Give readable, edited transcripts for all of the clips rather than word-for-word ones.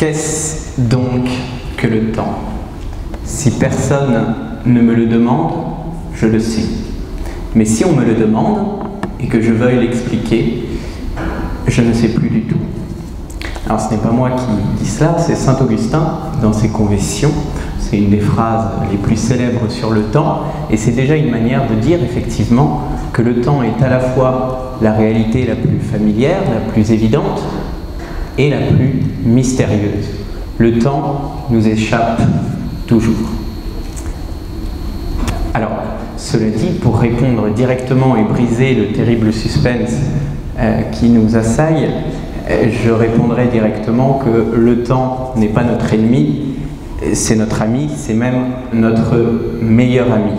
Qu'est-ce donc que le temps? Si personne ne me le demande, je le sais. Mais si on me le demande et que je veuille l'expliquer, je ne sais plus du tout. Alors ce n'est pas moi qui dis cela, c'est saint Augustin dans ses Confessions. C'est une des phrases les plus célèbres sur le temps, et c'est déjà une manière de dire effectivement que le temps est à la fois la réalité la plus familière, la plus évidente, et la plus mystérieuse. Le temps nous échappe toujours. Alors, cela dit, pour répondre directement et briser le terrible suspense qui nous assaille, je répondrai directement que le temps n'est pas notre ennemi, c'est notre ami, c'est même notre meilleur ami.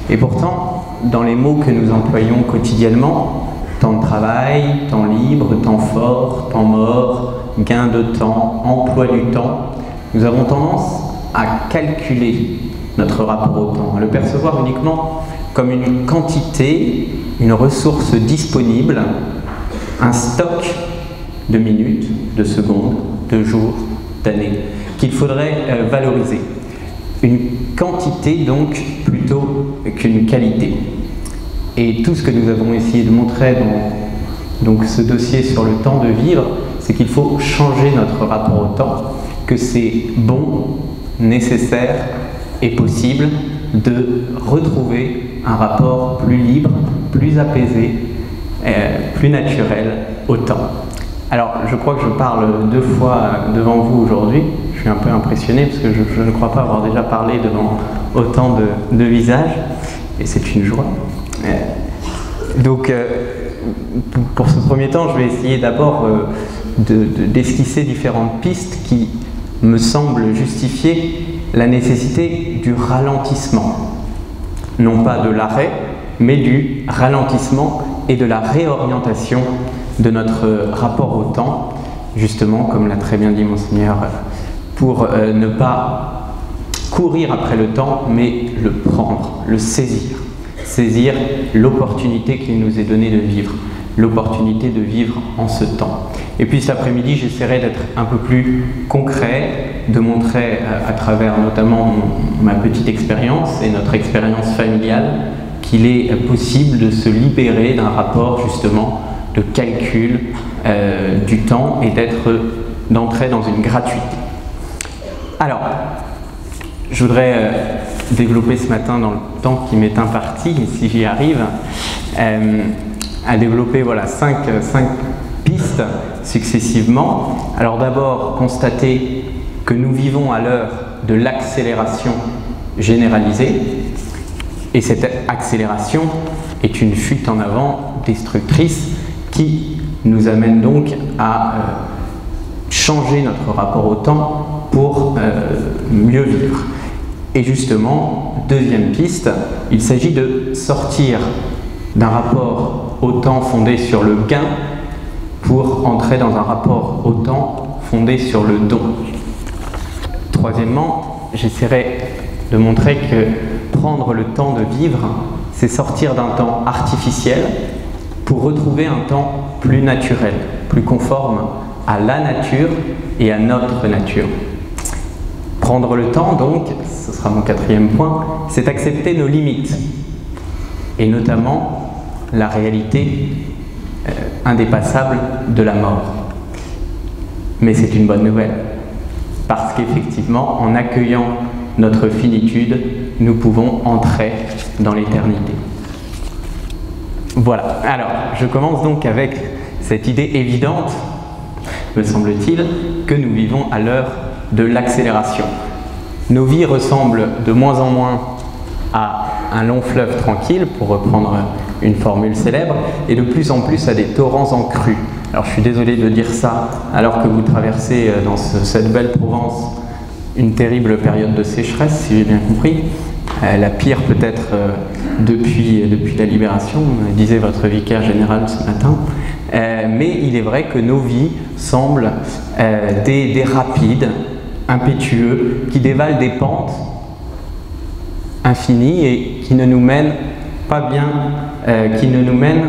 Et pourtant, dans les mots que nous employons quotidiennement, temps de travail, temps libre, temps fort, temps mort, gain de temps, emploi du temps, nous avons tendance à calculer notre rapport au temps, à le percevoir uniquement comme une quantité, une ressource disponible, un stock de minutes, de secondes, de jours, d'années, qu'il faudrait valoriser. Une quantité donc plutôt qu'une qualité. Et tout ce que nous avons essayé de montrer dans donc, ce dossier sur le temps de vivre, c'est qu'il faut changer notre rapport au temps, que c'est bon, nécessaire et possible de retrouver un rapport plus libre, plus apaisé, plus naturel au temps. Alors, je crois que je parle 2 fois devant vous aujourd'hui. Je suis un peu impressionné parce que je ne crois pas avoir déjà parlé devant autant de visages, et c'est une joie. Donc, pour ce premier temps, je vais essayer d'abord d'esquisser différentes pistes qui me semblent justifier la nécessité du ralentissement. Non pas de l'arrêt, mais du ralentissement et de la réorientation de notre rapport au temps, justement, comme l'a très bien dit Monseigneur, pour ne pas courir après le temps, mais le prendre, le saisir. Saisir l'opportunité qu'il nous est donnée de vivre, l'opportunité de vivre en ce temps. Et puis cet après-midi, j'essaierai d'être un peu plus concret, de montrer à travers notamment ma petite expérience et notre expérience familiale qu'il est possible de se libérer d'un rapport justement de calcul du temps et d'entrer dans une gratuité. Alors, je voudrais développer ce matin dans le temps qui m'est imparti, si j'y arrive, à développer voilà, 5 pistes successivement. Alors d'abord, constater que nous vivons à l'heure de l'accélération généralisée, et cette accélération est une fuite en avant destructrice qui nous amène donc à changer notre rapport au temps pour mieux vivre. Et justement, deuxième piste, il s'agit de sortir d'un rapport au temps fondé sur le gain pour entrer dans un rapport au temps fondé sur le don. Troisièmement, j'essaierai de montrer que prendre le temps de vivre, c'est sortir d'un temps artificiel pour retrouver un temps plus naturel, plus conforme à la nature et à notre nature. Prendre le temps, donc, ce sera mon 4e point, c'est accepter nos limites, et notamment la réalité indépassable de la mort. Mais c'est une bonne nouvelle, parce qu'effectivement, en accueillant notre finitude, nous pouvons entrer dans l'éternité. Voilà, alors je commence donc avec cette idée évidente, me semble-t-il, que nous vivons à l'heure de l'accélération. Nos vies ressemblent de moins en moins à un long fleuve tranquille, pour reprendre une formule célèbre, et de plus en plus à des torrents en crue. Alors je suis désolé de dire ça alors que vous traversez dans cette belle Provence une terrible période de sécheresse, si j'ai bien compris, la pire peut-être depuis la Libération, disait votre vicaire général ce matin. Mais il est vrai que nos vies semblent des rapides, impétueux, qui dévalent des pentes infinies et qui ne nous mènent pas bien, qui ne nous mènent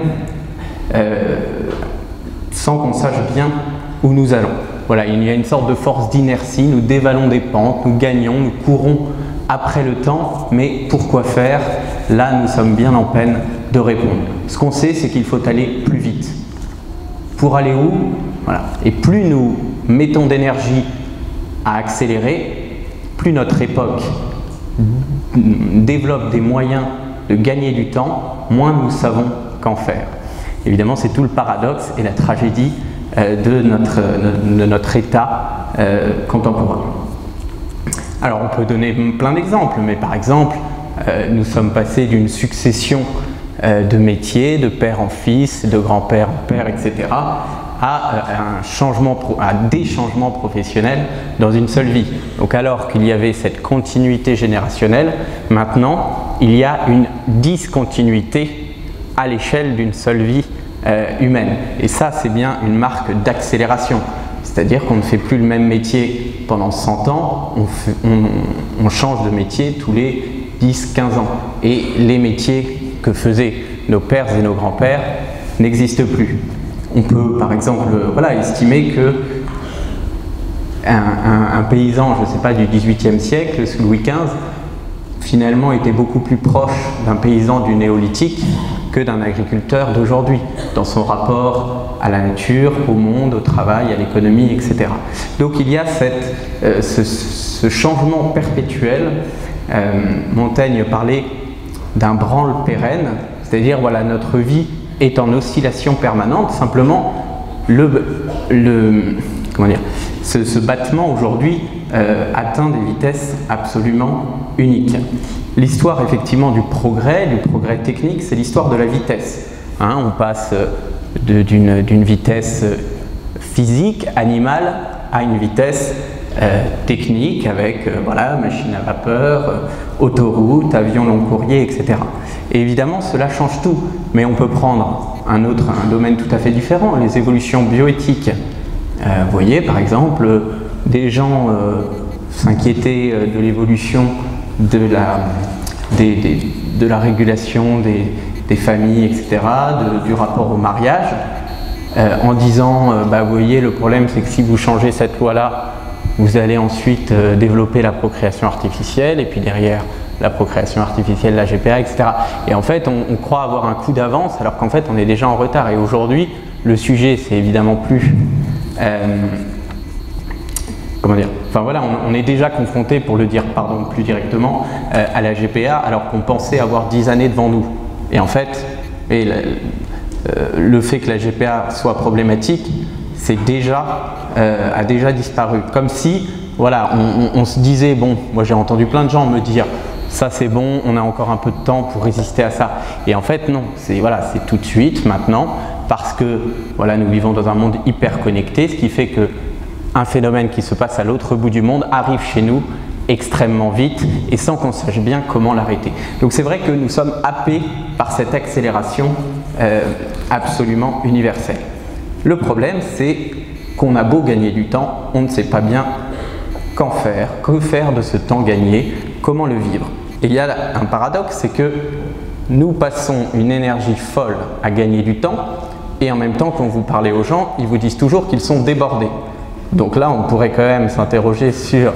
sans qu'on sache bien où nous allons. voilà, il y a une sorte de force d'inertie, nous dévalons des pentes, nous gagnons, nous courons après le temps, mais pourquoi faire? Là, nous sommes bien en peine de répondre. Ce qu'on sait, c'est qu'il faut aller plus vite. Pour aller où? Voilà. Et plus nous mettons d'énergie à accélérer, plus notre époque développe des moyens de gagner du temps, moins nous savons qu'en faire. Évidemment, c'est tout le paradoxe et la tragédie de notre état contemporain. Alors, on peut donner plein d'exemples, mais par exemple, nous sommes passés d'une succession de métiers, de père en fils, de grand-père en père, etc., à des changements professionnels dans une seule vie. Donc alors qu'il y avait cette continuité générationnelle, maintenant il y a une discontinuité à l'échelle d'une seule vie humaine. Et ça, c'est bien une marque d'accélération. C'est-à-dire qu'on ne fait plus le même métier pendant 100 ans, on change de métier tous les 10-15 ans. Et les métiers que faisaient nos pères et nos grands-pères n'existent plus. On peut par exemple estimer que un paysan, je ne sais pas, du XVIIIe siècle, sous Louis XV, finalement était beaucoup plus proche d'un paysan du néolithique que d'un agriculteur d'aujourd'hui, dans son rapport à la nature, au monde, au travail, à l'économie, etc. Donc il y a ce changement perpétuel. Montaigne parlait d'un branle pérenne, c'est-à-dire voilà, notre vie est en oscillation permanente, simplement ce battement aujourd'hui atteint des vitesses absolument uniques. L'histoire effectivement du progrès technique, c'est l'histoire de la vitesse. On passe d'une vitesse physique, animale, à une vitesse technique avec machine à vapeur, autoroute, avion long courrier, etc. Et évidemment, cela change tout. Mais on peut prendre un domaine tout à fait différent, les évolutions bioéthiques. Vous voyez, par exemple, des gens s'inquiétaient de l'évolution de la régulation des familles, etc., du rapport au mariage, en disant, vous voyez, le problème c'est que si vous changez cette loi-là, vous allez ensuite développer la procréation artificielle, et puis derrière la procréation artificielle, la GPA, etc. Et en fait, on croit avoir un coup d'avance, alors qu'en fait, on est déjà en retard. Et aujourd'hui, le sujet, c'est évidemment plus... on est déjà confronté, pour le dire plus directement, à la GPA, alors qu'on pensait avoir 10 années devant nous. Et en fait, le fait que la GPA soit problématique, a déjà disparu. Comme si, on se disait, bon, moi j'ai entendu plein de gens me dire, ça c'est bon, on a encore un peu de temps pour résister à ça. Et en fait non, c'est tout de suite, maintenant, parce que nous vivons dans un monde hyper connecté, ce qui fait que un phénomène qui se passe à l'autre bout du monde arrive chez nous extrêmement vite et sans qu'on sache bien comment l'arrêter. Donc c'est vrai que nous sommes happés par cette accélération absolument universelle. Le problème, c'est qu'on a beau gagner du temps, on ne sait pas bien qu'en faire, que faire de ce temps gagné, comment le vivre. Et il y a un paradoxe, c'est que nous passons une énergie folle à gagner du temps et en même temps, quand vous parlez aux gens, ils vous disent toujours qu'ils sont débordés. Donc là, on pourrait quand même s'interroger sur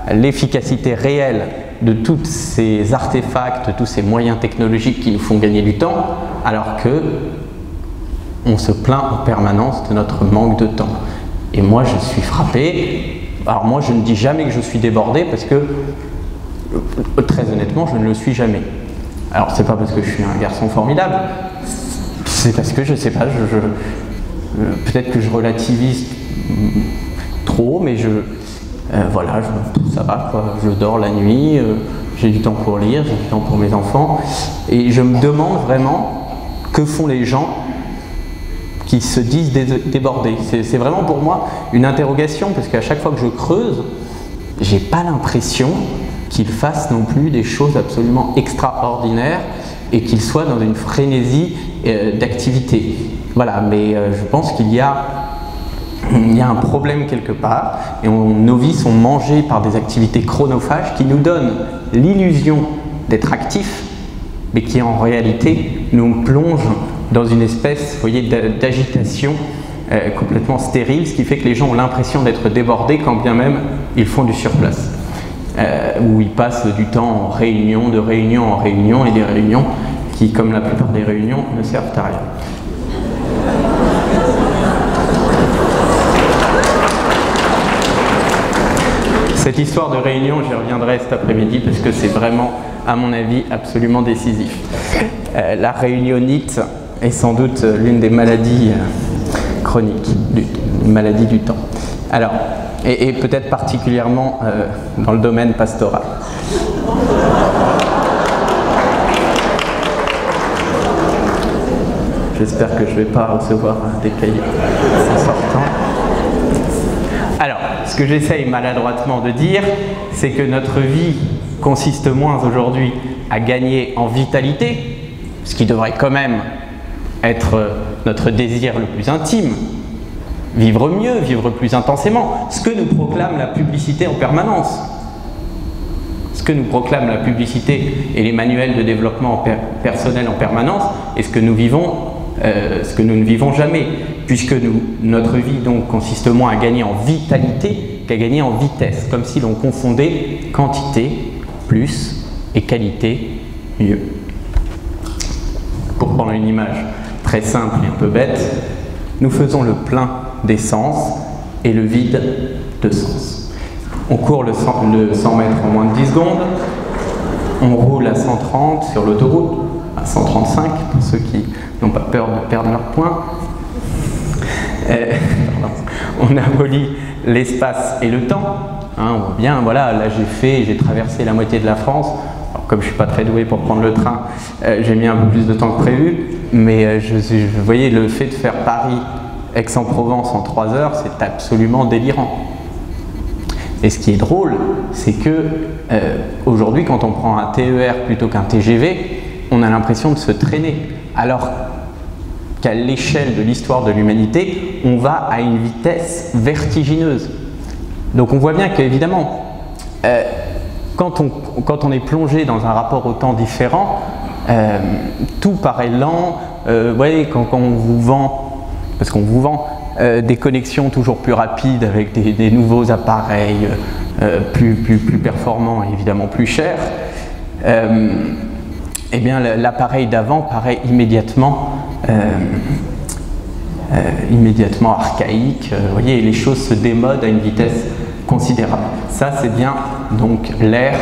l'efficacité réelle de tous ces artefacts, de tous ces moyens technologiques qui nous font gagner du temps, alors que on se plaint en permanence de notre manque de temps. Et moi, je suis frappé. Alors moi, je ne dis jamais que je suis débordé parce que, très honnêtement, je ne le suis jamais. Alors, c'est pas parce que je suis un garçon formidable, c'est parce que, je sais pas, peut-être que je relativise trop, mais ça va, quoi. Je dors la nuit, j'ai du temps pour lire, j'ai du temps pour mes enfants, et je me demande vraiment que font les gens qui se disent débordés. C'est vraiment pour moi une interrogation, parce qu'à chaque fois que je creuse, j'ai pas l'impression qu'ils fassent non plus des choses absolument extraordinaires et qu'ils soient dans une frénésie d'activité. Mais je pense qu'il y a un problème quelque part, et nos vies sont mangées par des activités chronophages qui nous donnent l'illusion d'être actifs, mais qui en réalité nous plongent dans une espèce, d'agitation complètement stérile, ce qui fait que les gens ont l'impression d'être débordés quand bien même ils font du surplace. Où ils passent du temps en réunion, de réunion en réunion, et des réunions qui, comme la plupart des réunions, ne servent à rien. Cette histoire de réunion, j'y reviendrai cet après-midi parce que c'est vraiment, à mon avis, absolument décisif. La réunionite est sans doute l'une des maladies chroniques, une maladie du temps. Alors, et peut-être particulièrement dans le domaine pastoral. J'espère que je ne vais pas recevoir des cahiers en sortant. Alors, ce que j'essaye maladroitement de dire, c'est que notre vie consiste moins aujourd'hui à gagner en vitalité, ce qui devrait quand même être notre désir le plus intime, vivre mieux, vivre plus intensément, ce que nous proclame la publicité en permanence. Ce que nous proclame la publicité et les manuels de développement personnel en permanence, et ce que nous vivons, ce que nous ne vivons jamais, puisque notre vie donc consiste moins à gagner en vitalité qu'à gagner en vitesse, comme si l'on confondait quantité, plus, et qualité, mieux. Pour prendre une image très simple et un peu bête, nous faisons le plein d'essence et le vide de sens. On court le 100 mètres en moins de 10 secondes, on roule à 130 sur l'autoroute, à 135 pour ceux qui n'ont pas peur de perdre leur point. On abolit l'espace et le temps. On voit bien, voilà, là j'ai traversé la moitié de la France. Alors, comme je ne suis pas très doué pour prendre le train, j'ai mis un peu plus de temps que prévu, mais vous voyez, le fait de faire Paris-Aix-en-Provence en 3 heures, c'est absolument délirant. Et ce qui est drôle, c'est que aujourd'hui, quand on prend un TER plutôt qu'un TGV, on a l'impression de se traîner, alors qu'à l'échelle de l'histoire de l'humanité, on va à une vitesse vertigineuse. Donc on voit bien qu'évidemment, quand on est plongé dans un rapport au temps différent, tout paraît lent. Vous voyez, quand on vous vend, parce qu'on vous vend des connexions toujours plus rapides avec des nouveaux appareils plus performants et évidemment plus chers, eh bien l'appareil d'avant paraît immédiatement archaïque. Vous voyez, les choses se démodent à une vitesse considérable. Ça, c'est bien donc l'ère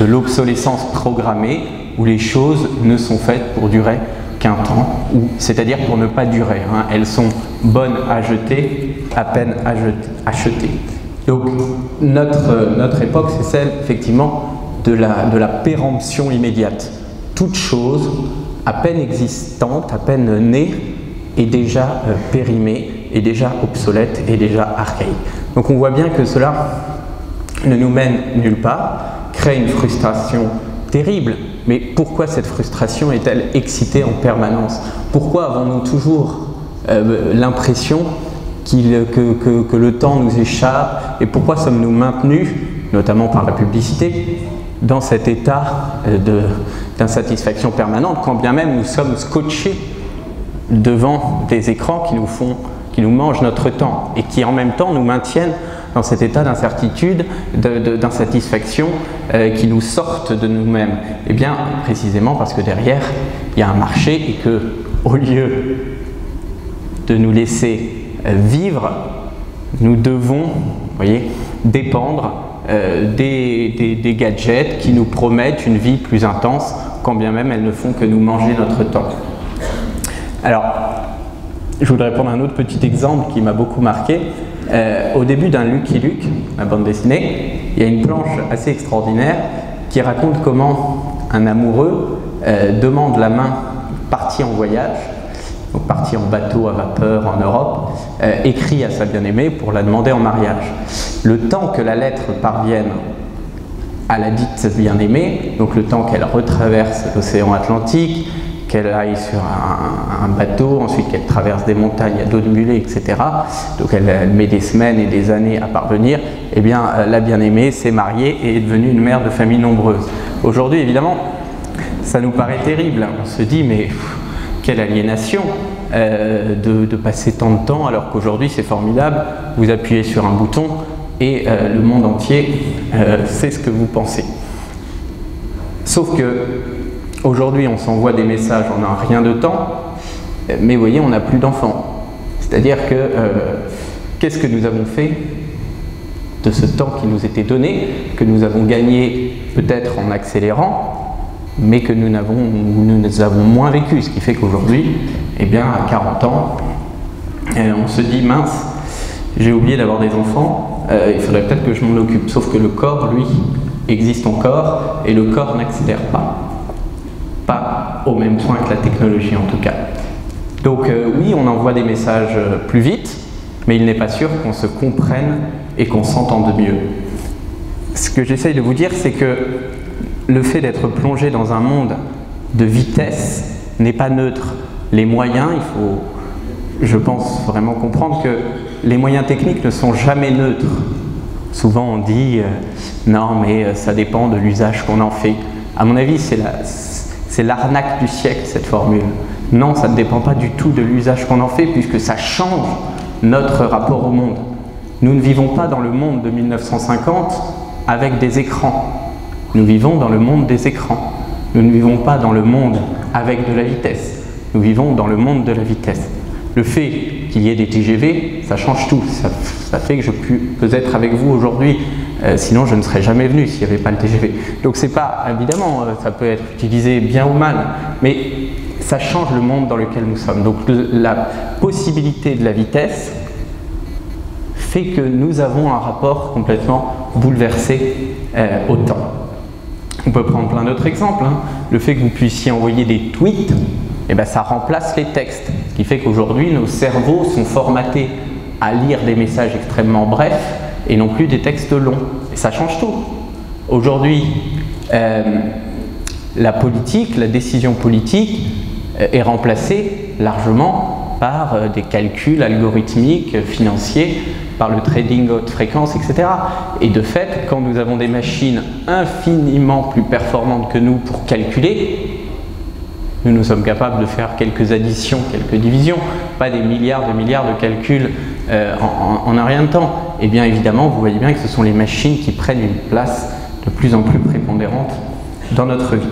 de l'obsolescence programmée, où les choses ne sont faites pour durer qu'un temps, c'est-à-dire pour ne pas durer. Elles sont bonnes à jeter, à peine achetées. Donc notre époque, c'est celle effectivement de la péremption immédiate. Toute chose à peine existante, à peine née, est déjà périmée, est déjà obsolète, est déjà archaïque. Donc on voit bien que cela ne nous mène nulle part, crée une frustration terrible. Mais pourquoi cette frustration est-elle excitée en permanence? Pourquoi avons-nous toujours l'impression que le temps nous échappe? Et pourquoi sommes-nous maintenus, notamment par la publicité, dans cet état d'insatisfaction permanente, quand bien même nous sommes scotchés devant des écrans qui nous mangent notre temps et qui en même temps nous maintiennent dans cet état d'incertitude, d'insatisfaction qui nous sortent de nous-mêmes? Eh bien, précisément parce que derrière, il y a un marché et que, au lieu de nous laisser vivre, nous devons, vous voyez, dépendre des gadgets qui nous promettent une vie plus intense, quand bien même elles ne font que nous manger notre temps. Alors, je voudrais prendre un autre petit exemple qui m'a beaucoup marqué. Au début d'un Lucky Luke, la bande dessinée, il y a une planche assez extraordinaire qui raconte comment un amoureux demande la main parti en voyage, donc parti en bateau à vapeur en Europe, écrit à sa bien-aimée pour la demander en mariage. Le temps que la lettre parvienne à la dite bien-aimée, donc le temps qu'elle retraverse l'océan Atlantique, qu'elle aille sur un bateau, ensuite qu'elle traverse des montagnes à dos de mulet, etc. Donc elle met des semaines et des années à parvenir. Eh bien, la bien-aimée s'est mariée et est devenue une mère de famille nombreuse. Aujourd'hui, évidemment, ça nous paraît terrible. On se dit, mais quelle aliénation! de passer tant de temps, alors qu'aujourd'hui c'est formidable, vous appuyez sur un bouton et le monde entier sait ce que vous pensez. Sauf que aujourd'hui on s'envoie des messages en un rien de temps, mais vous voyez, on n'a plus d'enfants. C'est-à-dire que qu'est-ce que nous avons fait de ce temps qui nous était donné, que nous avons gagné peut-être en accélérant, mais que nous avons moins vécu, ce qui fait qu'aujourd'hui, eh bien, à 40 ans, on se dit, mince, j'ai oublié d'avoir des enfants, il faudrait peut-être que je m'en occupe. Sauf que le corps, lui, existe encore, et le corps n'accélère pas. Pas au même point que la technologie, en tout cas. Donc oui, on envoie des messages plus vite, mais il n'est pas sûr qu'on se comprenne et qu'on s'entende mieux. Ce que j'essaye de vous dire, c'est que le fait d'être plongé dans un monde de vitesse n'est pas neutre. Les moyens, il faut, je pense, vraiment comprendre que les moyens techniques ne sont jamais neutres. Souvent on dit non mais ça dépend de l'usage qu'on en fait. À mon avis, c'est l'arnaque du siècle, cette formule. Non, ça ne dépend pas du tout de l'usage qu'on en fait, puisque ça change notre rapport au monde. Nous ne vivons pas dans le monde de 1950 avec des écrans. Nous vivons dans le monde des écrans. Nous ne vivons pas dans le monde avec de la vitesse. Nous vivons dans le monde de la vitesse. Le fait qu'il y ait des TGV, ça change tout. Ça fait que je peux être avec vous aujourd'hui. Sinon, je ne serais jamais venu s'il n'y avait pas le TGV. Donc, c'est pas, évidemment, ça peut être utilisé bien ou mal, mais ça change le monde dans lequel nous sommes. Donc, la possibilité de la vitesse fait que nous avons un rapport complètement bouleversé au temps. On peut prendre plein d'autres exemples. Hein. Le fait que vous puissiez envoyer des tweets, eh ben, ça remplace les textes. Ce qui fait qu'aujourd'hui, nos cerveaux sont formatés à lire des messages extrêmement brefs et non plus des textes longs. Et ça change tout. Aujourd'hui, la politique, la décision politique est remplacée largement par des calculs algorithmiques, financiers, par le trading haute fréquence, etc. Et de fait, quand nous avons des machines infiniment plus performantes que nous pour calculer, nous sommes capables de faire quelques additions, quelques divisions, pas des milliards de calculs en un rien de temps. Et bien évidemment, vous voyez bien que ce sont les machines qui prennent une place de plus en plus prépondérante dans notre vie.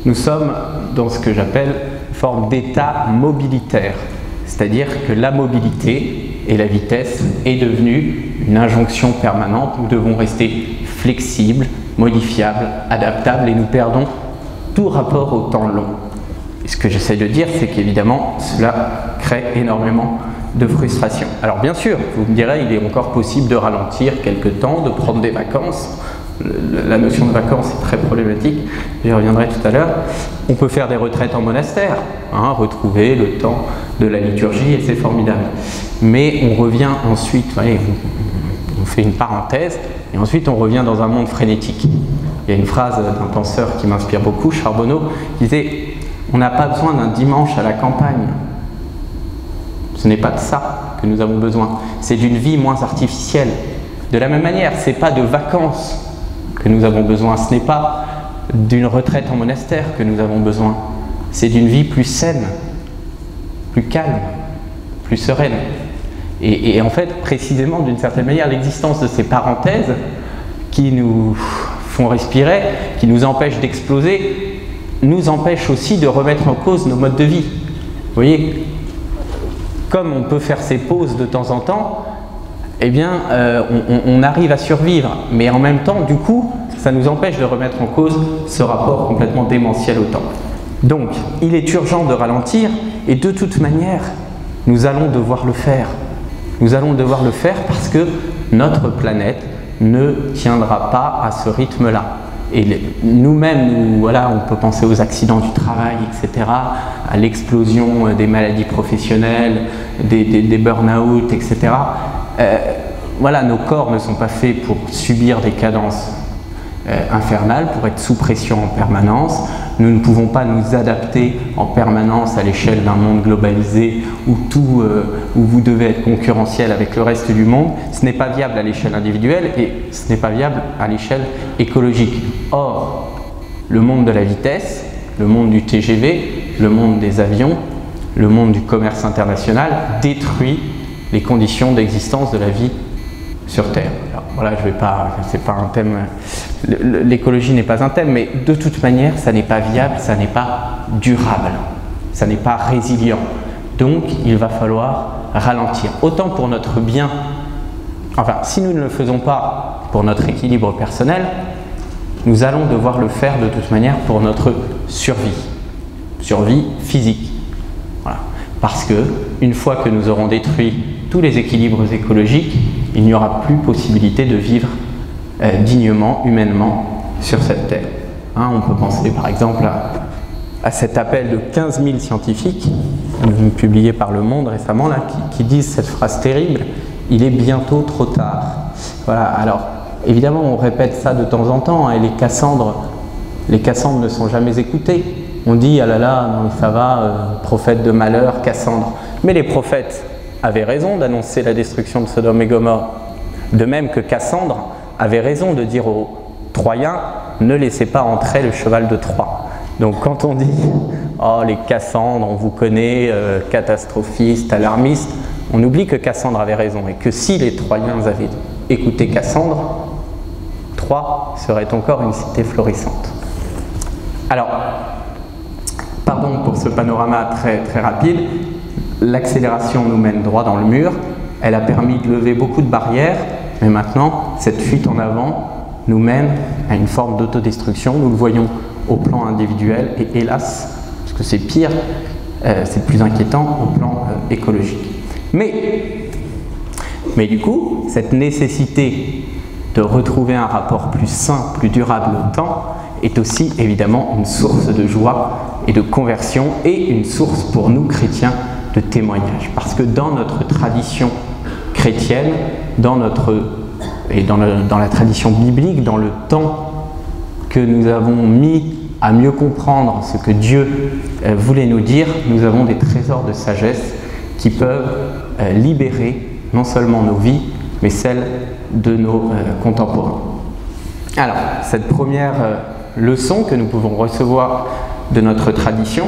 Nous sommes dans ce que j'appelle une forme d'état mobilitaire, c'est-à-dire que la mobilité et la vitesse est devenue une injonction permanente. Nous devons rester flexibles, modifiables, adaptables et nous perdons tout rapport au temps long. Et ce que j'essaie de dire, c'est qu'évidemment, cela crée énormément de frustration. Alors bien sûr, vous me direz, il est encore possible de ralentir quelques temps, de prendre des vacances. La notion de vacances est très problématique, j'y reviendrai tout à l'heure. On peut faire des retraites en monastère, hein, retrouver le temps de la liturgie et c'est formidable. Mais on revient ensuite, voyez, on fait une parenthèse et ensuite on revient dans un monde frénétique. Il y a une phrase d'un penseur qui m'inspire beaucoup, Charbonneau, qui disait « On n'a pas besoin d'un dimanche à la campagne. Ce n'est pas de ça que nous avons besoin. C'est d'une vie moins artificielle. De la même manière, ce n'est pas de vacances que nous avons besoin. Ce n'est pas d'une retraite en monastère que nous avons besoin. C'est d'une vie plus saine, plus calme, plus sereine. Et en fait, précisément, d'une certaine manière, l'existence de ces parenthèses qui nous font respirer, qui nous empêchent d'exploser, nous empêche aussi de remettre en cause nos modes de vie. Vous voyez, comme on peut faire ces pauses de temps en temps, eh bien, on arrive à survivre. Mais en même temps, du coup, ça nous empêche de remettre en cause ce rapport complètement démentiel au temps. Donc, il est urgent de ralentir et de toute manière, nous allons devoir le faire. Nous allons devoir le faire parce que notre planète ne tiendra pas à ce rythme-là. Et nous-mêmes, voilà, on peut penser aux accidents du travail, etc., à l'explosion des maladies professionnelles, des burn-out, etc. Voilà, nos corps ne sont pas faits pour subir des cadences infernales, pour être sous pression en permanence. Nous ne pouvons pas nous adapter en permanence à l'échelle d'un monde globalisé où vous devez être concurrentiel avec le reste du monde. Ce n'est pas viable à l'échelle individuelle et ce n'est pas viable à l'échelle écologique. Or, le monde de la vitesse, le monde du TGV, le monde des avions le monde du commerce international détruit les conditions d'existence de la vie sur Terre. Alors, voilà, c'est pas un thème, l'écologie n'est pas un thème, mais de toute manière, ça n'est pas viable, ça n'est pas durable, ça n'est pas résilient. Donc, il va falloir ralentir, autant pour notre bien. Enfin, si nous ne le faisons pas pour notre équilibre personnel, nous allons devoir le faire de toute manière pour notre survie physique. Voilà. Parce que, une fois que nous aurons détruit tous les équilibres écologiques, il n'y aura plus possibilité de vivre dignement, humainement sur cette terre. Hein, on peut penser par exemple à cet appel de 15 000 scientifiques, publié par Le Monde récemment, là, qui disent cette phrase terrible: il est bientôt trop tard. Voilà, alors évidemment on répète ça de temps en temps, hein, et les Cassandres ne sont jamais écoutés. On dit ah là là, non mais ça va, prophète de malheur, Cassandre. Mais les prophètes avaient raison d'annoncer la destruction de Sodome et Gomorrhe. De même que Cassandre avait raison de dire aux Troyens: ne laissez pas entrer le cheval de Troie. Donc quand on dit oh les Cassandres, on vous connaît, catastrophistes, alarmistes, on oublie que Cassandre avait raison et que si les Troyens avaient écouté Cassandre, Troie serait encore une cité florissante. Alors, pardon pour ce panorama très rapide, l'accélération nous mène droit dans le mur, elle a permis de lever beaucoup de barrières, mais maintenant, cette fuite en avant nous mène à une forme d'autodestruction. Nous le voyons au plan individuel et hélas, parce que c'est pire, c'est plus inquiétant au plan écologique. Mais du coup, cette nécessité de retrouver un rapport plus sain, plus durable au temps, est aussi évidemment une source de joie et de conversion et une source pour nous chrétiens de témoignage. Parce que dans notre tradition chrétienne, dans la tradition biblique, dans le temps que nous avons mis à mieux comprendre ce que Dieu voulait nous dire, nous avons des trésors de sagesse qui peuvent libérer non seulement nos vies, mais celles de nos contemporains. Alors, cette première leçon que nous pouvons recevoir de notre tradition,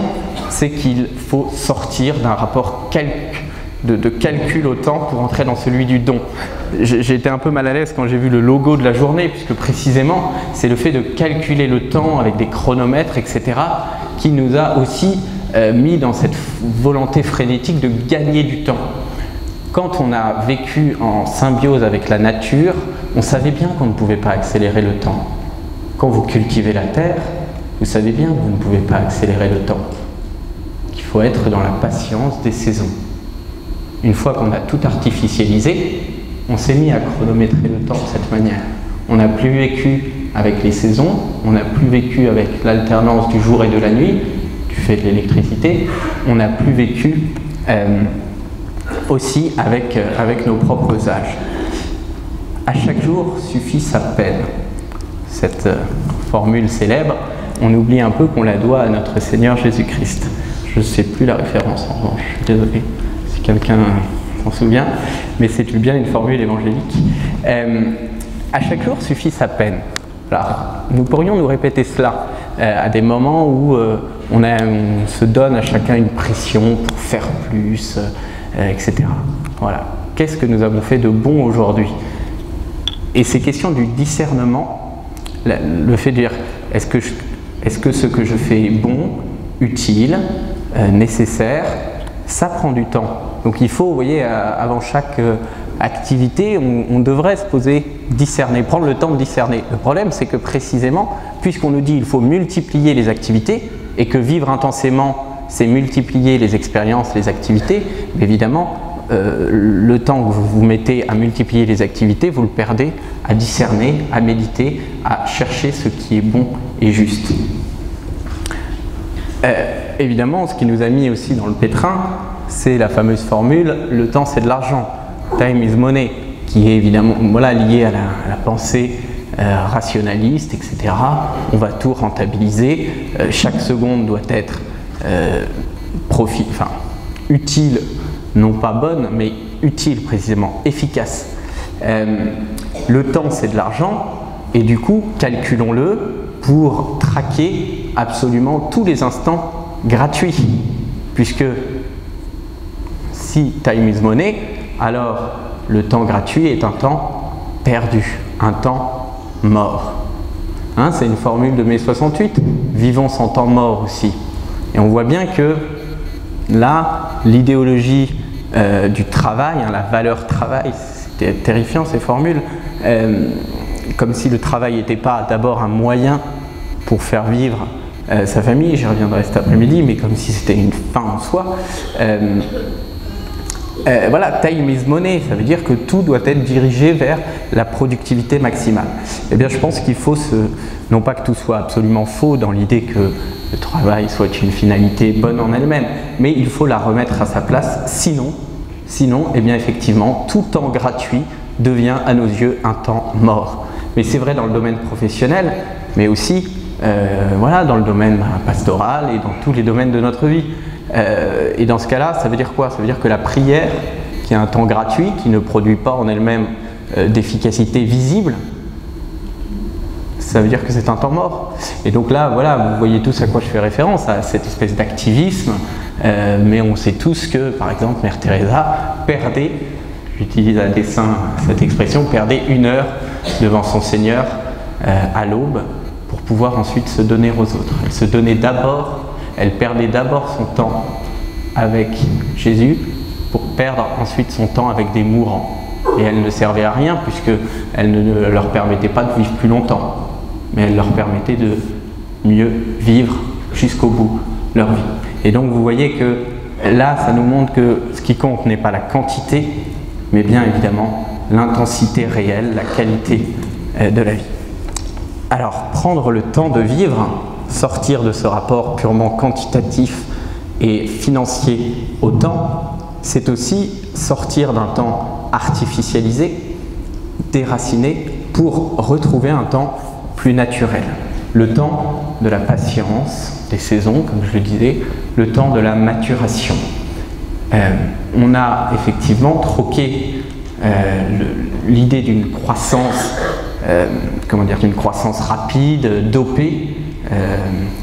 c'est qu'il faut sortir d'un rapport de calcul au temps pour entrer dans celui du don. J'ai été un peu mal à l'aise quand j'ai vu le logo de la journée, puisque précisément, c'est le fait de calculer le temps avec des chronomètres, etc., qui nous a aussi mis dans cette volonté frénétique de gagner du temps. Quand on a vécu en symbiose avec la nature, on savait bien qu'on ne pouvait pas accélérer le temps. Quand vous cultivez la terre, vous savez bien que vous ne pouvez pas accélérer le temps. Il faut être dans la patience des saisons. Une fois qu'on a tout artificialisé, on s'est mis à chronométrer le temps de cette manière. On n'a plus vécu avec les saisons, on n'a plus vécu avec l'alternance du jour et de la nuit, du fait de l'électricité, on n'a plus vécu aussi avec nos propres âges. À chaque jour suffit sa peine. Cette formule célèbre, on oublie un peu qu'on la doit à notre Seigneur Jésus-Christ. Je ne sais plus la référence en revanche, je suis désolé si quelqu'un s'en souvient, mais c'est bien une formule évangélique. À chaque jour suffit sa peine. Alors, nous pourrions nous répéter cela à des moments où on se donne à chacun une pression pour faire plus, etc. Voilà. Qu'est-ce que nous avons fait de bon aujourd'hui? Et ces questions du discernement, le fait de dire est-ce que ce que je fais est bon, utile, nécessaire, ça prend du temps. Donc il faut, vous voyez, avant chaque activité, on devrait se poser, discerner, prendre le temps de discerner. Le problème, c'est que précisément, puisqu'on nous dit qu'il faut multiplier les activités, et que vivre intensément, c'est multiplier les expériences, les activités, évidemment, le temps que vous mettez à multiplier les activités, vous le perdez à discerner, à méditer, à chercher ce qui est bon et juste. Évidemment, ce qui nous a mis aussi dans le pétrin, c'est la fameuse formule « le temps c'est de l'argent », « time is money », qui est évidemment liée à la pensée rationaliste, etc. On va tout rentabiliser, chaque seconde doit être utile, non pas bonne, mais utile précisément, efficace. Le temps c'est de l'argent, et du coup, calculons-le pour traquer absolument tous les instants gratuits, puisque si time is money, alors le temps gratuit est un temps perdu, un temps mort. Hein, c'est une formule de mai 68, vivons sans temps mort aussi. Et on voit bien que là, l'idéologie du travail, hein, la valeur travail, c'était terrifiant ces formules, comme si le travail n'était pas d'abord un moyen pour faire vivre sa famille, j'y reviendrai cet après-midi, mais comme si c'était une fin en soi. Voilà, time is money, ça veut dire que tout doit être dirigé vers la productivité maximale. Eh bien, je pense qu'il faut non pas que tout soit absolument faux dans l'idée que le travail soit une finalité bonne en elle-même, mais il faut la remettre à sa place, sinon, eh bien, effectivement, tout temps gratuit devient à nos yeux un temps mort. Mais c'est vrai dans le domaine professionnel, mais aussi voilà, dans le domaine pastoral et dans tous les domaines de notre vie. Et dans ce cas-là, ça veut dire quoi? Ça veut dire que la prière, qui est un temps gratuit, qui ne produit pas en elle-même d'efficacité visible, ça veut dire que c'est un temps mort. Et donc là, voilà, vous voyez tous à quoi je fais référence, à cette espèce d'activisme, mais on sait tous que, par exemple, Mère Teresa perdait, j'utilise à dessein cette expression, perdait 1 heure devant son Seigneur à l'aube pour pouvoir ensuite se donner aux autres. Elle se donnait d'abord. Elle perdait d'abord son temps avec Jésus pour perdre ensuite son temps avec des mourants. Et elle ne servait à rien puisqu'elle ne leur permettait pas de vivre plus longtemps, mais elle leur permettait de mieux vivre jusqu'au bout leur vie. Et donc vous voyez que là, ça nous montre que ce qui compte n'est pas la quantité, mais bien évidemment l'intensité réelle, la qualité de la vie. Alors, prendre le temps de vivre, sortir de ce rapport purement quantitatif et financier au temps, c'est aussi sortir d'un temps artificialisé, déraciné, pour retrouver un temps plus naturel. Le temps de la patience, des saisons, comme je le disais, le temps de la maturation. On a effectivement troqué l'idée d'une croissance, d'une croissance rapide, dopée,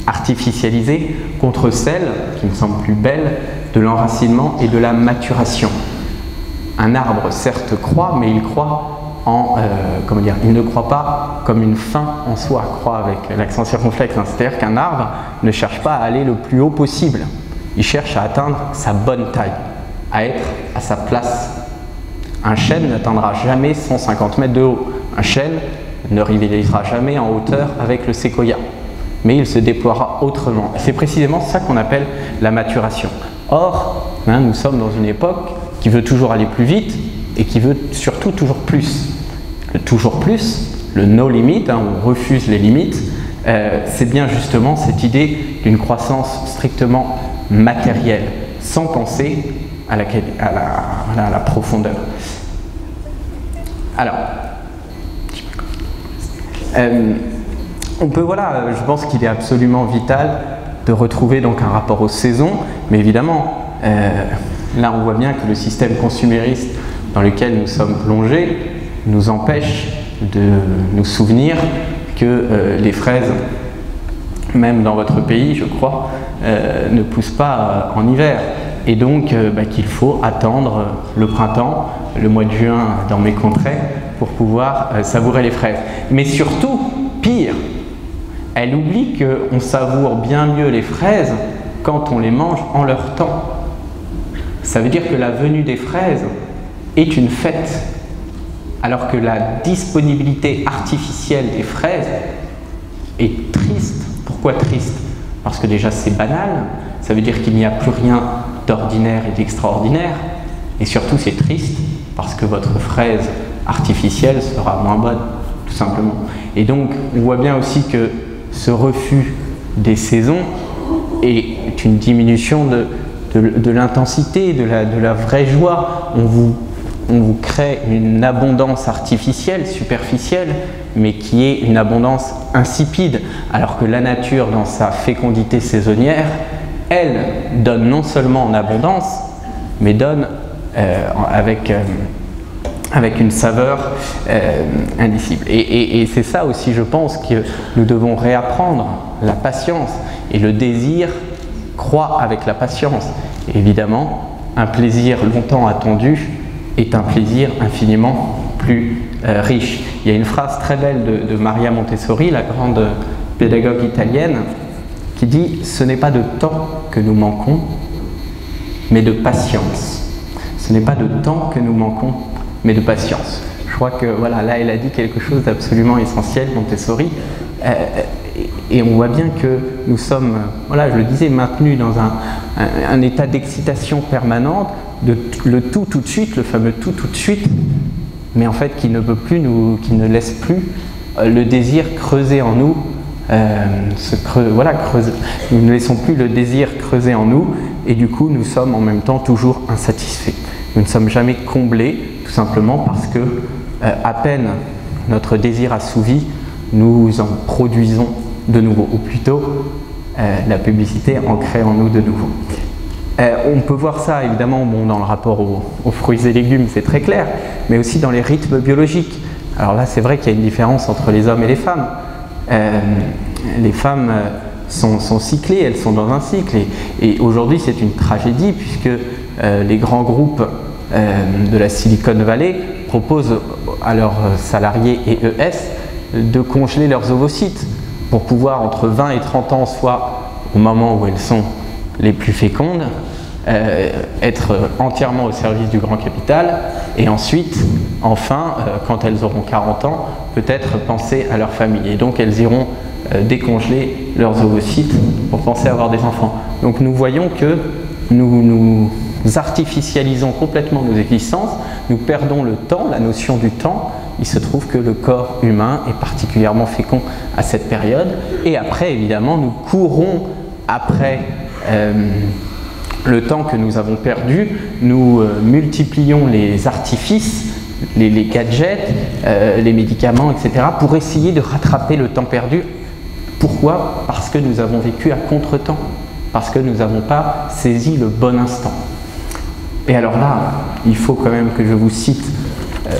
artificialisée, contre celle, qui me semble plus belle, de l'enracinement et de la maturation. Un arbre, certes, croît, mais il croît il ne croît pas comme une fin en soi, croît avec l'accent circonflexe, hein. C'est-à-dire qu'un arbre ne cherche pas à aller le plus haut possible, il cherche à atteindre sa bonne taille, à être à sa place. Un chêne n'atteindra jamais 150 mètres de haut, un chêne ne rivalisera jamais en hauteur avec le séquoia, mais il se déploiera autrement. C'est précisément ça qu'on appelle la maturation. Or, nous sommes dans une époque qui veut toujours aller plus vite et qui veut surtout toujours plus. Le toujours plus, le no limit, on refuse les limites, c'est bien justement cette idée d'une croissance strictement matérielle, sans penser à la profondeur. Alors, on peut, je pense qu'il est absolument vital de retrouver donc un rapport aux saisons, mais évidemment, là on voit bien que le système consumériste dans lequel nous sommes plongés nous empêche de nous souvenir que les fraises, même dans votre pays, je crois, ne poussent pas en hiver. Et donc qu'il faut attendre le printemps, le mois de juin dans mes contrées, pour pouvoir savourer les fraises. Mais surtout, pire, elle oublie qu'on savoure bien mieux les fraises quand on les mange en leur temps. Ça veut dire que la venue des fraises est une fête, alors que la disponibilité artificielle des fraises est triste. Pourquoi triste? Parce que déjà c'est banal, ça veut dire qu'il n'y a plus rien d'ordinaire et d'extraordinaire, et surtout c'est triste parce que votre fraise artificielle sera moins bonne, tout simplement. Et donc on voit bien aussi que ce refus des saisons est une diminution de l'intensité, de la vraie joie. On vous crée une abondance artificielle, superficielle, mais qui est une abondance insipide, alors que la nature, dans sa fécondité saisonnière, elle donne non seulement en abondance, mais donne avec une saveur indicible. Et c'est ça aussi, je pense, que nous devons réapprendre, la patience. Et le désir croît avec la patience. Et évidemment, un plaisir longtemps attendu est un plaisir infiniment plus riche. Il y a une phrase très belle de Maria Montessori, la grande pédagogue italienne, qui dit « Ce n'est pas de temps que nous manquons, mais de patience. » Ce n'est pas de temps que nous manquons, mais de patience. Je crois que voilà, là, elle a dit quelque chose d'absolument essentiel, Montessori. Et on voit bien que nous sommes, voilà, je le disais, maintenus dans un état d'excitation permanente, le tout de suite, le fameux tout de suite, mais en fait qui ne peut plus qui ne laisse plus le désir creuser en nous, creuser. Nous ne laissons plus le désir creuser en nous, et du coup nous sommes en même temps toujours insatisfaits. Nous ne sommes jamais comblés, tout simplement parce que à peine notre désir assouvi, nous en produisons de nouveau, ou plutôt la publicité en crée en nous de nouveau. On peut voir ça évidemment dans le rapport aux fruits et légumes, c'est très clair, mais aussi dans les rythmes biologiques. Alors là, c'est vrai qu'il y a une différence entre les hommes et les femmes. Les femmes sont cyclées, elles sont dans un cycle, et aujourd'hui c'est une tragédie puisque les grands groupes de la Silicon Valley proposent à leurs salariés et ES de congeler leurs ovocytes pour pouvoir, entre 20 et 30 ans, soit au moment où elles sont les plus fécondes, être entièrement au service du grand capital, et ensuite, enfin, quand elles auront 40 ans, peut-être penser à leur famille. Et donc elles iront décongeler leurs ovocytes pour penser avoir des enfants. Donc nous voyons que nous artificialisons complètement nos existences, nous perdons le temps, la notion du temps. Il se trouve que le corps humain est particulièrement fécond à cette période, et après évidemment nous courons après le temps que nous avons perdu, nous multiplions les artifices, les gadgets, les médicaments, etc. pour essayer de rattraper le temps perdu. Pourquoi? Parce que nous avons vécu à contre-temps, parce que nous n'avons pas saisi le bon instant. Et alors là, il faut quand même que je vous cite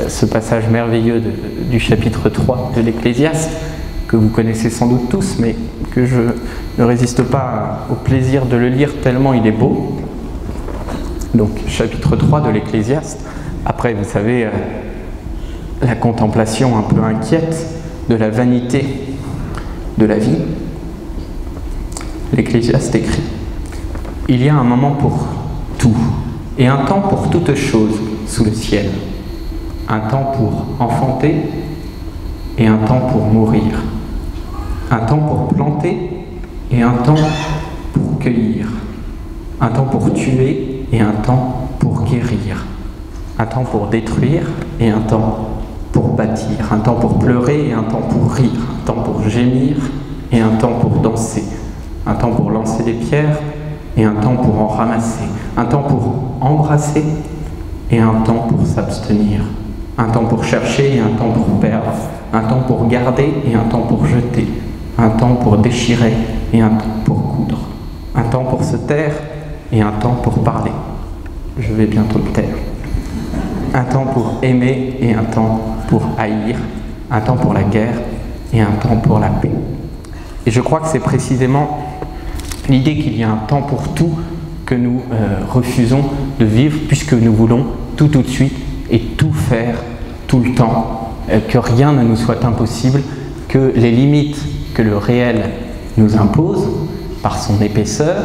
ce passage merveilleux du chapitre 3 de l'Ecclésiaste, que vous connaissez sans doute tous, mais que je ne résiste pas au plaisir de le lire tellement il est beau. Donc, chapitre 3 de l'Ecclésiaste, après, vous savez, la contemplation un peu inquiète de la vanité de la vie, l'Ecclésiaste écrit « Il y a un moment pour tout, et un temps pour toute chose sous le ciel, un temps pour enfanter et un temps pour mourir, un temps pour planter et un temps pour cueillir, un temps pour tuer et un temps pour guérir, un temps pour détruire et un temps pour bâtir, un temps pour pleurer et un temps pour rire, un temps pour gémir et un temps pour danser, un temps pour lancer des pierres et un temps pour en ramasser, un temps pour embrasser et un temps pour s'abstenir, un temps pour chercher et un temps pour perdre, un temps pour garder et un temps pour jeter, un temps pour déchirer et un temps pour coudre, un temps pour se taire et un temps pour parler. Je vais bientôt me taire. Un temps pour aimer et un temps pour haïr, un temps pour la guerre et un temps pour la paix. Et je crois que c'est précisément l'idée qu'il y a un temps pour tout que nous refusons de vivre, puisque nous voulons tout de suite et tout faire tout le temps, que rien ne nous soit impossible, que les limites que le réel nous impose, par son épaisseur,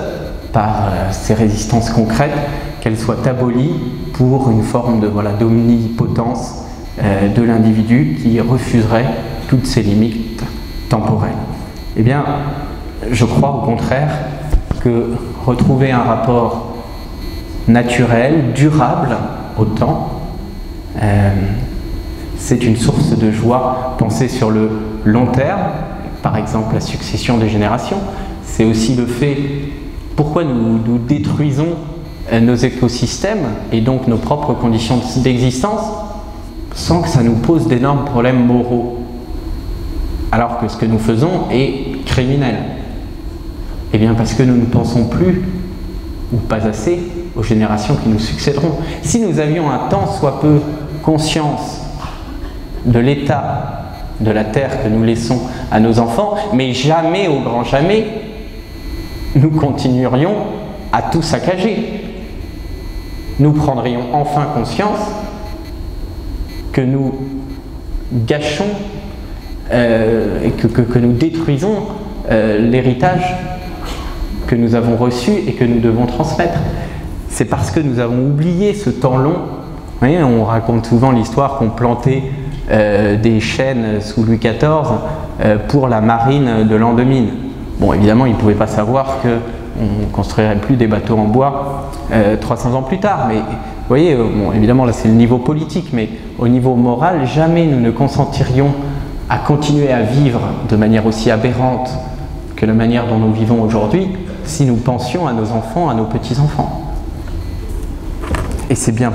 par ses résistances concrètes, qu'elles soient abolies pour une forme d'omnipotence de l'individu qui refuserait toutes ces limites temporelles. Eh bien, je crois au contraire que retrouver un rapport naturel, durable au temps, c'est une source de joie. Penser sur le long terme, par exemple la succession des générations, c'est aussi le fait pourquoi nous détruisons nos écosystèmes et donc nos propres conditions d'existence sans que ça nous pose d'énormes problèmes moraux, alors que ce que nous faisons est criminel. Eh bien parce que nous ne pensons plus, ou pas assez, aux générations qui nous succéderont. Si nous avions un tant soit peu conscience de l'état de la terre que nous laissons à nos enfants, mais jamais, au grand jamais, nous continuerions à tout saccager. nous prendrions enfin conscience que nous gâchons et que nous détruisons l'héritage que nous avons reçu et que nous devons transmettre. C'est parce que nous avons oublié ce temps long. Vous voyez, on raconte souvent l'histoire qu'on plantait des chênes sous Louis XIV pour la marine de l'an 2000. Bon, évidemment, ils ne pouvaient pas savoir qu'on ne construirait plus des bateaux en bois 300 ans plus tard. Mais vous voyez, bon, évidemment, là c'est le niveau politique, mais au niveau moral, jamais nous ne consentirions à continuer à vivre de manière aussi aberrante que la manière dont nous vivons aujourd'hui si nous pensions à nos enfants, à nos petits-enfants. Et c'est bien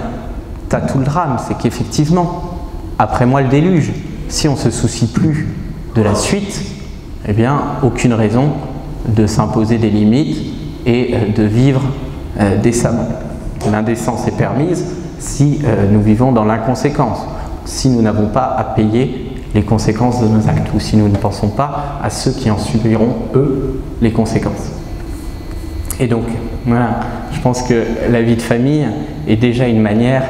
tout le drame, c'est qu'effectivement, après moi le déluge, si on ne se soucie plus de la suite, eh bien, aucune raison de s'imposer des limites et de vivre décemment. L'indécence est permise si nous vivons dans l'inconséquence, si nous n'avons pas à payer les conséquences de nos actes, ou si nous ne pensons pas à ceux qui en subiront, eux, les conséquences. Et donc, voilà, je pense que la vie de famille est déjà une manière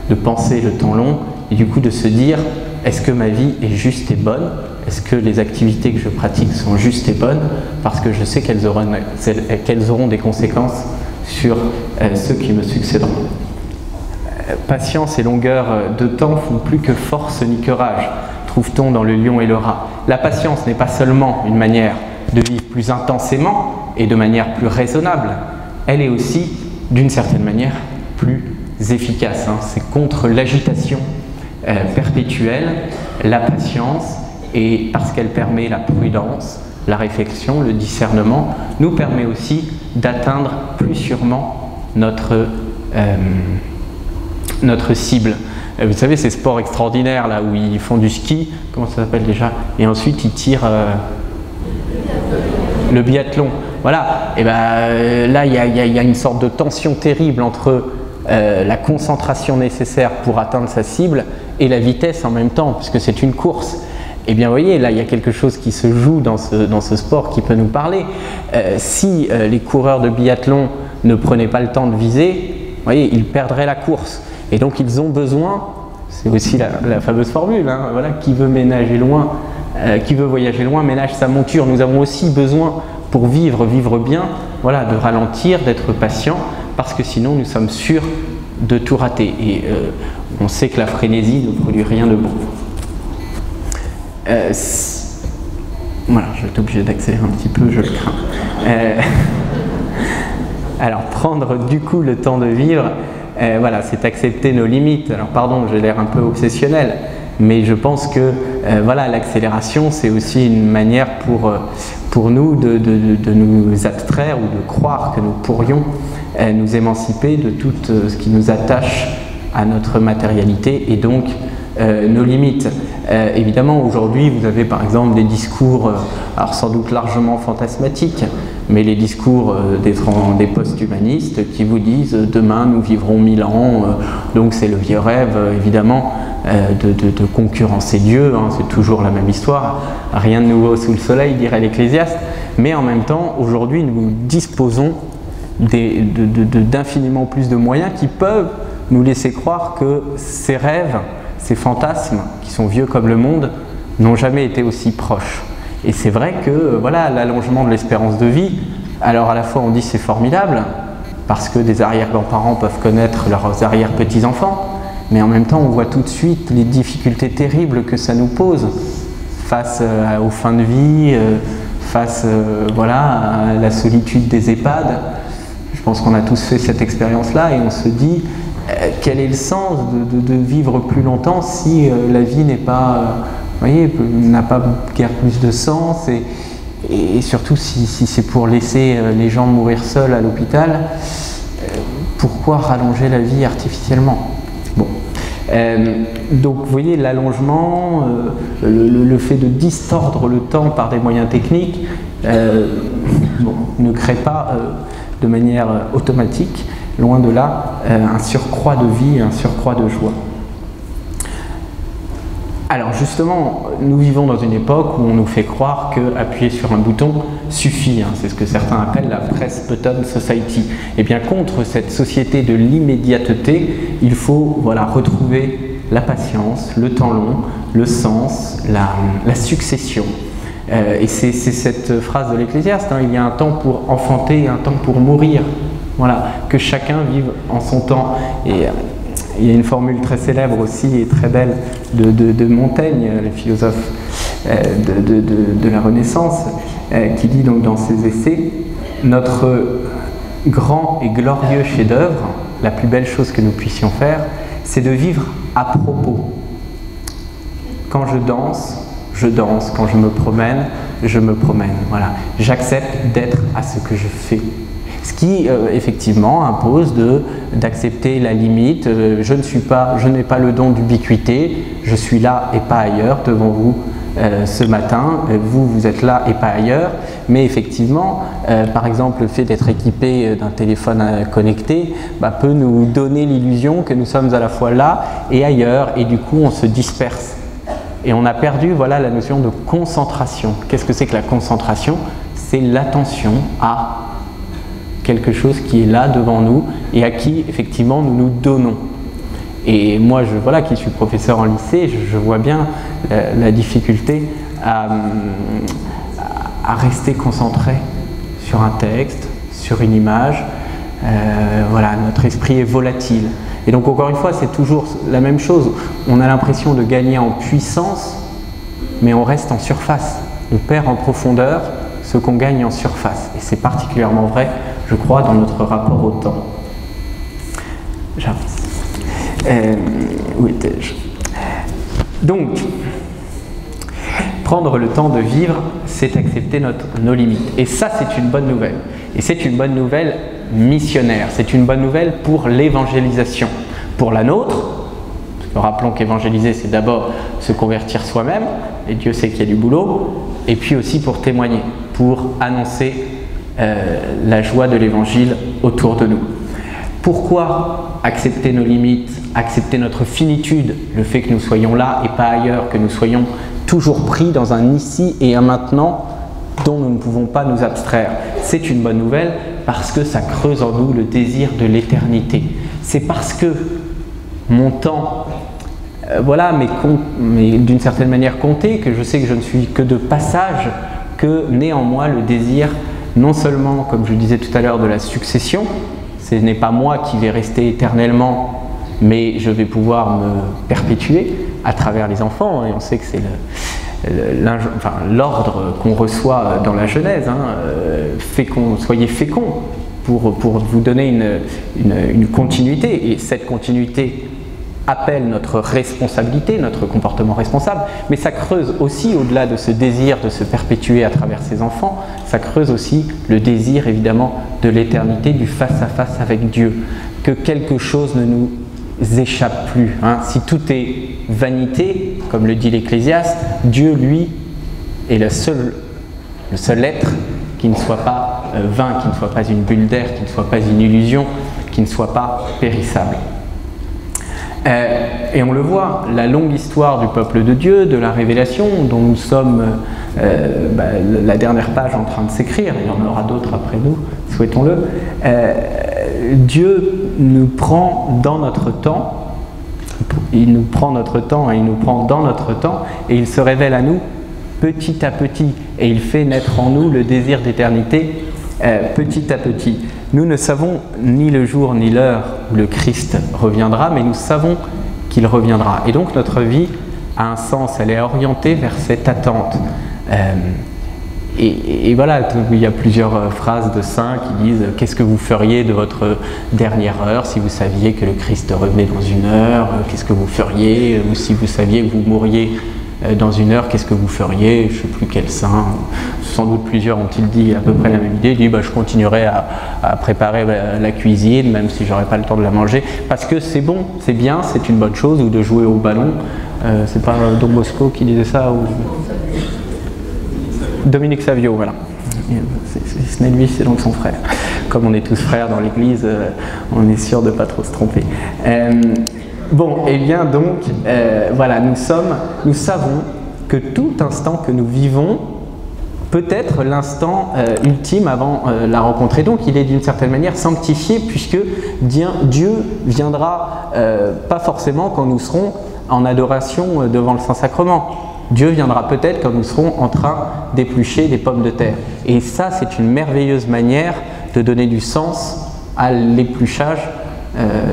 de penser le temps long et du coup de se dire, est-ce que ma vie est juste et bonne? Est-ce que les activités que je pratique sont justes et bonnes? Parce que je sais qu'elles auront des conséquences sur ceux qui me succéderont. Patience et longueur de temps font plus que force ni que rage, trouve-t-on dans le lion et le rat. La patience n'est pas seulement une manière de vivre plus intensément et de manière plus raisonnable, elle est aussi, d'une certaine manière, plus efficace. C'est contre l'agitation perpétuelle, la patience, et parce qu'elle permet la prudence, la réflexion, le discernement, nous permet aussi d'atteindre plus sûrement notre cible. Vous savez, ces sports extraordinaires là où ils font du ski, comment ça s'appelle déjà? Et ensuite ils tirent le biathlon. Voilà, et ben là il y a une sorte de tension terrible entre la concentration nécessaire pour atteindre sa cible et la vitesse en même temps, puisque c'est une course. Et bien vous voyez, là il y a quelque chose qui se joue dans ce sport qui peut nous parler. Si les coureurs de biathlon ne prenaient pas le temps de viser, vous voyez, ils perdraient la course. Et donc ils ont besoin, c'est aussi la fameuse formule, voilà, qui veut ménager loin, qui veut voyager loin ménage sa monture. Nous avons aussi besoin, pour vivre bien, voilà, de ralentir, d'être patient, parce que sinon nous sommes sûrs de tout rater. Et on sait que la frénésie ne produit rien de bon. Voilà, je vais être obligé d'accélérer un petit peu, je le crains. Alors, prendre du coup le temps de vivre, voilà, c'est accepter nos limites. Alors, pardon, j'ai l'air un peu obsessionnel, mais je pense que voilà, l'accélération, c'est aussi une manière pour nous de nous abstraire ou de croire que nous pourrions nous émanciper de tout ce qui nous attache à notre matérialité et donc nos limites. Évidemment, aujourd'hui, vous avez par exemple des discours, alors sans doute largement fantasmatiques, mais les discours des post-humanistes qui vous disent « demain nous vivrons 1000 ans », donc c'est le vieux rêve, évidemment, de concurrencer Dieu, c'est toujours la même histoire, rien de nouveau sous le soleil, dirait l'Ecclésiaste, mais en même temps, aujourd'hui, nous disposons d'infiniment plus de moyens qui peuvent nous laisser croire que ces rêves, ces fantasmes, qui sont vieux comme le monde, n'ont jamais été aussi proches. Et c'est vrai que voilà, l'allongement de l'espérance de vie, alors à la fois on dit c'est formidable, parce que des arrière-grands-parents peuvent connaître leurs arrière-petits-enfants, mais en même temps on voit tout de suite les difficultés terribles que ça nous pose face aux fins de vie, face voilà, à la solitude des EHPAD. Je pense qu'on a tous fait cette expérience-là et on se dit quel est le sens de vivre plus longtemps si la vie n'est pas, voyez, n'a pas guère plus de sens et surtout si c'est pour laisser les gens mourir seuls à l'hôpital, pourquoi rallonger la vie artificiellement? Bon. Donc vous voyez, l'allongement, le fait de distordre le temps par des moyens techniques bon, ne crée pas de manière automatique, loin de là, un surcroît de vie, un surcroît de joie. Alors justement, nous vivons dans une époque où on nous fait croire qu'appuyer sur un bouton suffit. C'est ce que certains appellent la press button society. Et bien contre cette société de l'immédiateté, il faut retrouver la patience, le temps long, le sens, la succession. Et c'est cette phrase de l'Ecclésiaste, il y a un temps pour enfanter et un temps pour mourir. Voilà, que chacun vive en son temps. Et il y a une formule très célèbre aussi et très belle de Montaigne, le philosophe de la Renaissance, qui dit donc dans ses essais « Notre grand et glorieux chef-d'œuvre, la plus belle chose que nous puissions faire, c'est de vivre à propos. Quand je danse, quand je me promène, je me promène. Voilà. J'accepte d'être à ce que je fais. » Ce qui, effectivement, impose d'accepter la limite. Je n'ai pas le don d'ubiquité, je suis là et pas ailleurs devant vous ce matin. Vous êtes là et pas ailleurs. Mais effectivement, par exemple, le fait d'être équipé d'un téléphone connecté peut nous donner l'illusion que nous sommes à la fois là et ailleurs. Et du coup, on se disperse. Et on a perdu la notion de concentration. Qu'est-ce que c'est que la concentration? C'est l'attention à quelque chose qui est là devant nous et à qui effectivement nous nous donnons. Et moi, qui suis professeur en lycée, je vois bien la difficulté à rester concentré sur un texte, sur une image. Notre esprit est volatile. Et donc encore une fois, c'est toujours la même chose. On a l'impression de gagner en puissance, mais on reste en surface. On perd en profondeur ce qu'on gagne en surface. Et c'est particulièrement vrai, je crois, dans notre rapport au temps. J'avance. Où étais-je? Donc, prendre le temps de vivre, c'est accepter nos limites. Et ça, c'est une bonne nouvelle. Et c'est une bonne nouvelle missionnaire. C'est une bonne nouvelle pour l'évangélisation. Pour la nôtre, parce que rappelons qu'évangéliser, c'est d'abord se convertir soi-même, et Dieu sait qu'il y a du boulot, et puis aussi pour témoigner, pour annoncer la joie de l'évangile autour de nous. Pourquoi accepter nos limites, accepter notre finitude, le fait que nous soyons là et pas ailleurs, que nous soyons toujours pris dans un ici et un maintenant dont nous ne pouvons pas nous abstraire? C'est une bonne nouvelle parce que ça creuse en nous le désir de l'éternité. C'est parce que mon temps, mais d'une certaine manière compté, que je sais que je ne suis que de passage, que naît en moi le désir non seulement, comme je le disais tout à l'heure, de la succession. Ce n'est pas moi qui vais rester éternellement, mais je vais pouvoir me perpétuer à travers les enfants. Et on sait que c'est l'ordre qu'on reçoit dans la Genèse. Soyez féconds pour vous donner une continuité. Et cette continuité appelle notre responsabilité, notre comportement responsable, mais ça creuse aussi, au-delà de ce désir de se perpétuer à travers ses enfants, ça creuse aussi le désir évidemment de l'éternité, du face-à-face avec Dieu, que quelque chose ne nous échappe plus. Si tout est vanité, comme le dit l'Ecclésiaste, Dieu, lui, est le seul être qui ne soit pas vain, qui ne soit pas une bulle d'air, qui ne soit pas une illusion, qui ne soit pas périssable. Et on le voit, la longue histoire du peuple de Dieu, de la révélation, dont nous sommes la dernière page en train de s'écrire, il y en aura d'autres après nous, souhaitons-le. Dieu nous prend dans notre temps, il nous prend notre temps et il nous prend dans notre temps, et il se révèle à nous petit à petit, et il fait naître en nous le désir d'éternité petit à petit. Nous ne savons ni le jour ni l'heure où le Christ reviendra, mais nous savons qu'il reviendra. Et donc notre vie a un sens, elle est orientée vers cette attente. Et voilà, il y a plusieurs phrases de saints qui disent « Qu'est-ce que vous feriez de votre dernière heure si vous saviez que le Christ revenait dans une heure? Qu'est-ce que vous feriez? Ou si vous saviez que vous mourriez dans une heure, qu'est-ce que vous feriez ?» Je ne sais plus quel saint, sans doute plusieurs ont-ils dit à peu près la même idée. Il dit je continuerai à préparer la cuisine, même si j'aurais pas le temps de la manger, parce que c'est bon, c'est bien, c'est une bonne chose, ou de jouer au ballon. C'est pas Don Bosco qui disait ça, ou Dominique Savio, voilà. Ce n'est lui, c'est donc son frère. Comme on est tous frères dans l'église, on est sûr de ne pas trop se tromper. Bon, et bien donc, voilà, nous savons que tout instant que nous vivons peut être l'instant ultime avant la rencontre. Et donc, il est d'une certaine manière sanctifié, puisque Dieu viendra pas forcément quand nous serons en adoration devant le Saint-Sacrement. Dieu viendra peut-être quand nous serons en train d'éplucher des pommes de terre. Et ça, c'est une merveilleuse manière de donner du sens à l'épluchage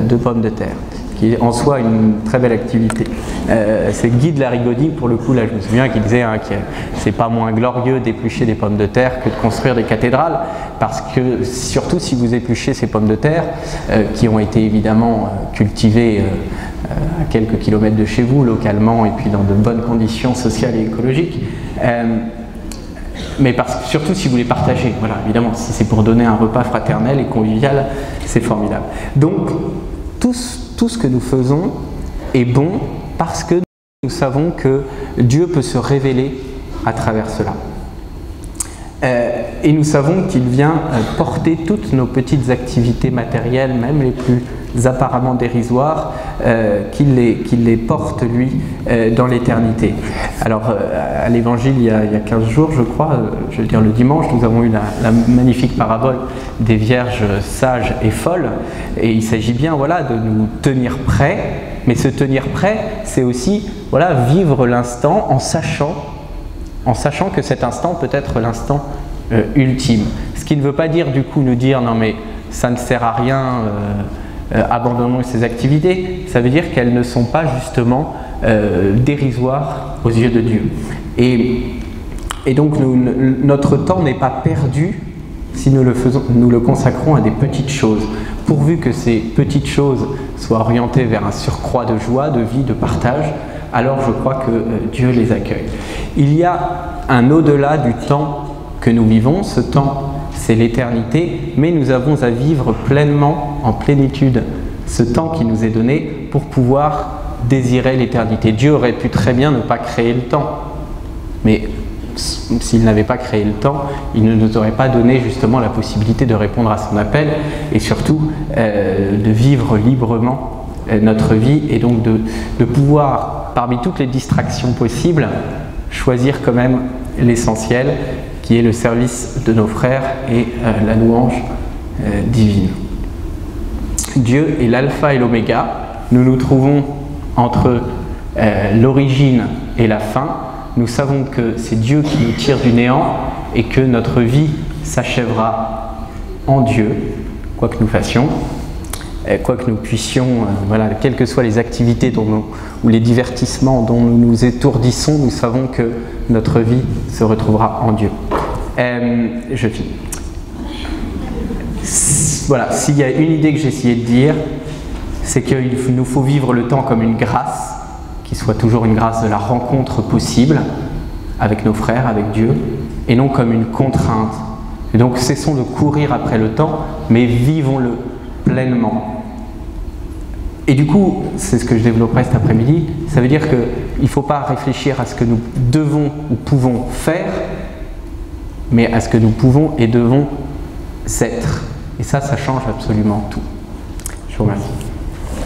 de pommes de terre, qui est en soi une très belle activité. C'est Guy de la Rigaudy, pour le coup, là je me souviens, qui disait que c'est pas moins glorieux d'éplucher des pommes de terre que de construire des cathédrales, parce que surtout si vous épluchez ces pommes de terre, qui ont été évidemment cultivées à quelques kilomètres de chez vous, localement, et puis dans de bonnes conditions sociales et écologiques, mais surtout si vous les partagez, voilà, évidemment, si c'est pour donner un repas fraternel et convivial, c'est formidable. Donc, tout ce que nous faisons est bon parce que nous savons que Dieu peut se révéler à travers cela. Et nous savons qu'il vient porter toutes nos petites activités matérielles, même les plus apparemment dérisoires, qu'il les porte, lui, dans l'éternité. Alors, à l'Évangile, il y a 15 jours, je crois, je veux dire le dimanche, nous avons eu la magnifique parabole des vierges sages et folles, et il s'agit bien, voilà, de nous tenir prêts, mais se tenir prêt, c'est aussi, voilà, vivre l'instant en sachant que cet instant peut être l'instant ultime. Ce qui ne veut pas dire, du coup, nous dire, non mais ça ne sert à rien, abandonnons ces activités. Ça veut dire qu'elles ne sont pas justement dérisoires aux yeux de Dieu. Et donc notre temps n'est pas perdu si nous le consacrons à des petites choses, pourvu que ces petites choses soient orientées vers un surcroît de joie, de vie, de partage. Alors je crois que Dieu les accueille. Il y a un au-delà du temps que nous vivons. Ce temps, c'est l'éternité, mais nous avons à vivre pleinement, en plénitude, ce temps qui nous est donné pour pouvoir désirer l'éternité. Dieu aurait pu très bien ne pas créer le temps, mais s'il n'avait pas créé le temps, il ne nous aurait pas donné justement la possibilité de répondre à son appel et surtout de vivre librement notre vie, et donc de pouvoir, parmi toutes les distractions possibles, choisir quand même l'essentiel, qui est le service de nos frères et la louange divine. Dieu est l'alpha et l'oméga. Nous nous trouvons entre l'origine et la fin. Nous savons que c'est Dieu qui nous tire du néant et que notre vie s'achèvera en Dieu, quoi que nous fassions. Quoi que nous puissions, voilà, quelles que soient les activités ou les divertissements dont nous nous étourdissons, nous savons que notre vie se retrouvera en Dieu. Je finis. Voilà, s'il y a une idée que j'ai essayé de dire, c'est qu'il nous faut vivre le temps comme une grâce, qui soit toujours une grâce de la rencontre possible avec nos frères, avec Dieu, et non comme une contrainte. Et donc cessons de courir après le temps, mais vivons-le pleinement. Et du coup, c'est ce que je développerai cet après-midi, ça veut dire qu'il ne faut pas réfléchir à ce que nous devons ou pouvons faire, mais à ce que nous pouvons et devons être. Et ça change absolument tout. Je vous remercie.